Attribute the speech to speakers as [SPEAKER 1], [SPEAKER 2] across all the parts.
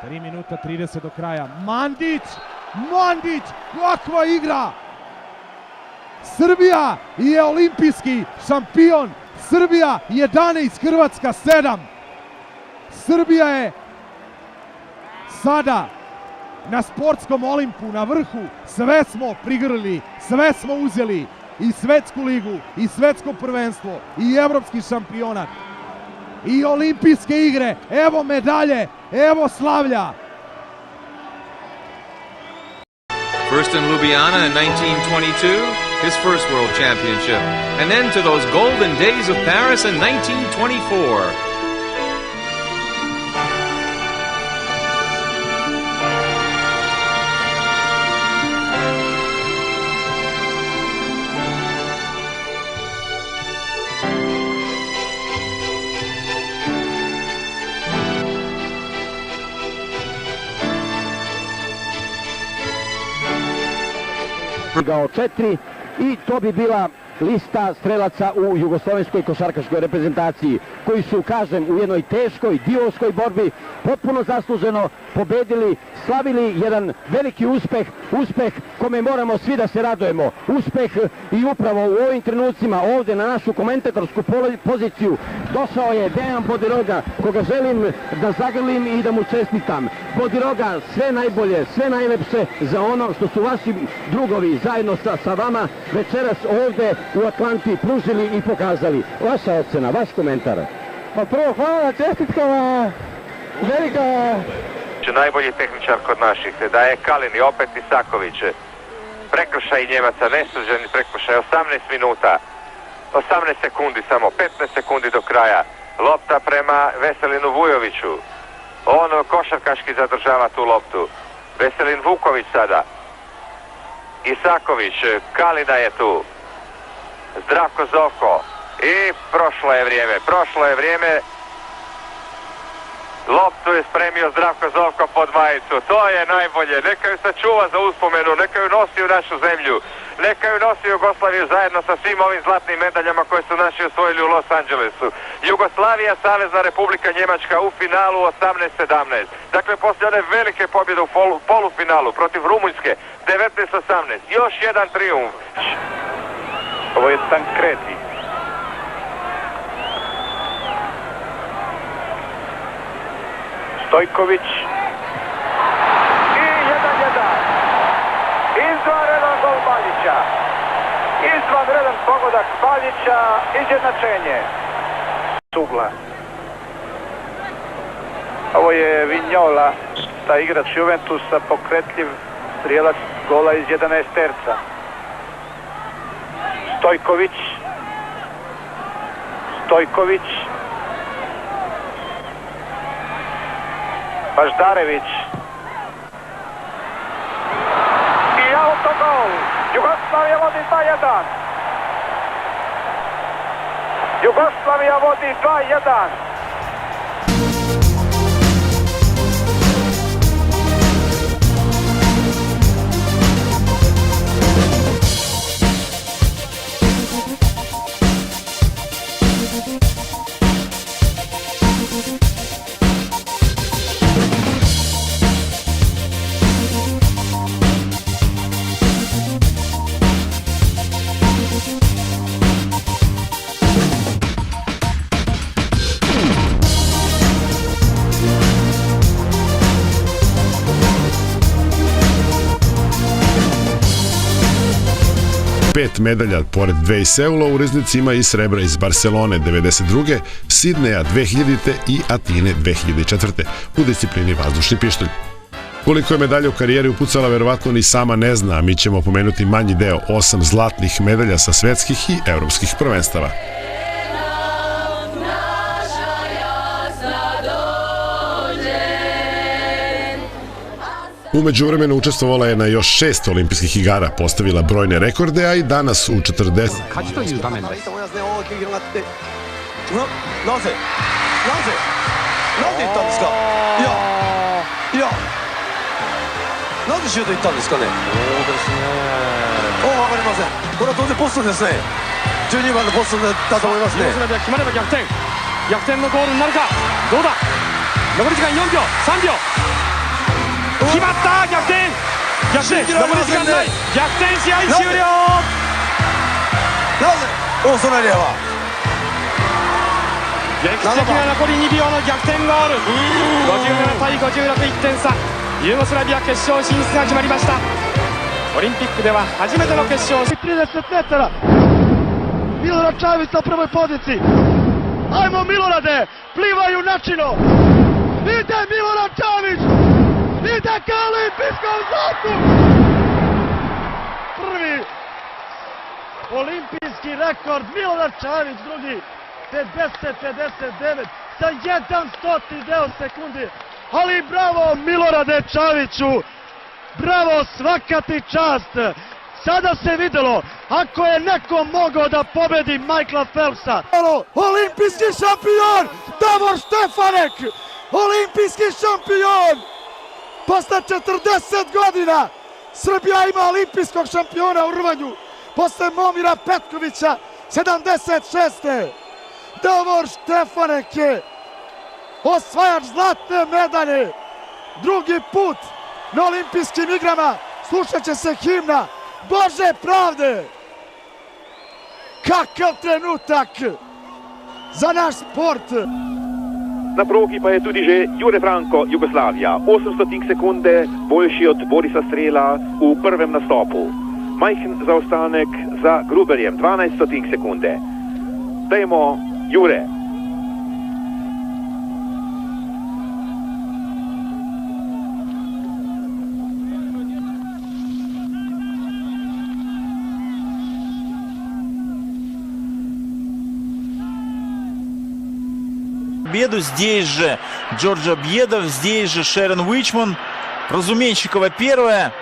[SPEAKER 1] 3 minuta 30 do kraja. Mandić, kakva igra! Srbija je olimpijski šampion. Srbija 11, Hrvatska 7. Srbija je sada na sportskom Olimpu, na vrhu. Sve smo prigrlili, sve smo uzeli. I svetsku ligu, i svetsko prvenstvo, i evropski šampionat, i olimpijske igre. Evo medalje, evo slavlja.
[SPEAKER 2] First in Ljubljana in 1922, his first world championship. And then to those golden days of Paris in 1924.
[SPEAKER 3] Stigao 4 i to bi bila lista strelaca u jugoslovenskoj košarkaškoj reprezentaciji koji su, kažem, u jednoj teškoj divovskoj borbi potpuno zasluženo pobedili, slavili jedan veliki uspeh kome moramo svi da se radujemo. Uspeh i upravo u ovim trenucima ovdje na našu komentatorsku poziciju došao je Dejan Bodiroga, koga želim da zagrlim i da mu čestitam. Bodiroga, sve najbolje, sve najlepše za ono što su vaši drugovi zajedno sa vama večeras ovdje u Atlanti pružili i pokazali. Vaša ocena, vaš komentar.
[SPEAKER 4] Pa prvo hvala, čestitkama, velika...
[SPEAKER 5] Najbolji tehničar kod naših, da je Kalin i opet Isaković. Prekršaj Njemaca, nesuđeni prekršaj, 18 minuta, 18 sekundi samo, 15 sekundi do kraja. Lopta prema Veselinu Vujoviću. On košarkaški zadržava tu loptu. Veselin Vuković sada. Isaković, Kalina je tu. Zdravko Zovko. I prošlo je vrijeme. Loptu je spremio Zdravko Zovko pod majicu. To je najbolje. Neka ju sačuva za uspomenu, neka ju nosi u našu zemlju. Neka ju nosi Jugoslaviju zajedno sa svim ovim zlatnim medaljama koje su naši osvojili u Los Angelesu. Jugoslavija, Savezna Republika Njemačka u finalu 18-17. Dakle, poslije one velike pobjede u polufinalu protiv Rumunjske 19-18. Još jedan trijumf. Ovo je Tankreti. Stojković i 1-1. Izvanredan gol Baljića. Izvanredan pogodak Baljića, izjednačenje. Sugla. Ovo je Vignola, taj igrač Juventusa, pokretljiv strijelac gola iz 11 terca. Stojković. Baždarević. I autogol. Jugoslavija vodi 2-1. Jugoslavija vodi 2-1.
[SPEAKER 6] Pet medalja, pored dve iz Seula, u riznici ima i srebra iz Barcelone 92. Sidneja 2000. i Atine 2004. u disciplini vazdušni pištolj. Koliko je medalja u karijeri upucala, verovatno ni sama ne zna, a mi ćemo pomenuti manji deo, 8 zlatnih medalja sa svetskih i evropskih prvenstava. U međuvremenu učestvovala je na još 6 olimpijskih igara, postavila brojne rekorde, a i danas u 40...
[SPEAKER 7] Naze行ったんですか。なぜシュート行ったんですかね。そうですね。わかりません。これは当然ポストですね。12番のポストだと思いますね。ユーゴスラビア決まれば逆転。逆転のゴールになるか。どうだ。残り時間4秒、3秒。
[SPEAKER 8] 決まった、逆転、逆転、残り時間ない、逆転、試合終了。
[SPEAKER 7] なぜオーストラリアは
[SPEAKER 8] 歴史的な残り2秒の逆転ゴール、57対56、1点差、ユーゴスラビア決勝進出が決まりました。オリンピックでは初めての決勝。
[SPEAKER 4] 30 metara. Milorad Čavić na prvoj poziciji. Ajmo Milorade, plivaju načino. Ide Milorad Čavić, ide ka olimpijskom zlatu. Prvi olimpijski rekord Milorad Čavić, drugi 50-59 za 1/100 deo sekundi. Ali bravo Milorade Čaviću, bravo, svaka ti čast. Sada se videlo, ako je neko mogao da pobedi Michaela Phelpsa. Olimpijski šampion Davor Štefanek, olimpijski šampion. Posle 40 godina Srbija ima olimpijskog šampiona u rvanju. Posle Momira Petkovića 76. Davor Štefanek je osvajač zlatne medalje. Drugi put na olimpijskim igrama. Slušat će se himna Bože pravde. Kakav trenutak za naš sport.
[SPEAKER 9] Na progi pa je tudi že Jure Franko, Jugoslavija. 800 sekunde boljši od Borisa Strela v prvem nastopu. Majhen zaostanek za Gruberjem, 12 sekunde. Dajmo Jure.
[SPEAKER 10] Победу. Здесь же Джорджо Бьедов, здесь же Шерон Уичман. Разуменщикова первая.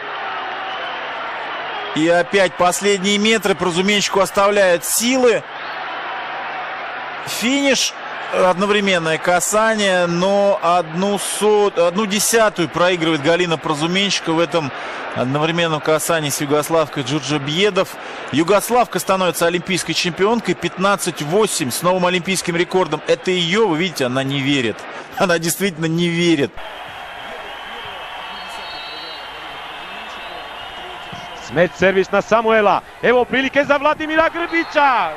[SPEAKER 10] И опять последние метры Разуменщику оставляют силы. Финиш, одновременное касание, но 1/10 проигрывает Галина Разуменщикова в этом одновременном касании с югославкой Джорджо Бьедов. Югославка становится олимпийской чемпионкой, 15-8 с новым олимпийским рекордом. Это ее, вы видите, она не верит. Она действительно не верит.
[SPEAKER 8] Smet servis na Samuela, evo prilike za Vladimira Grbića.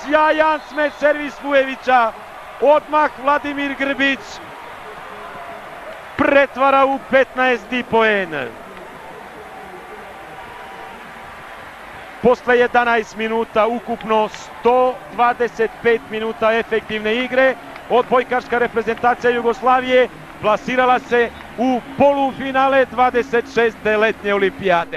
[SPEAKER 8] Sjajan smet servis Vujevića, odmah Vladimir Grbić pretvara u 15. poen. Posle 11 minuta, ukupno 125 minuta efektivne igre, odbojkaška reprezentacija Jugoslavije plasirala se u polufinale 26. letnje olimpijade.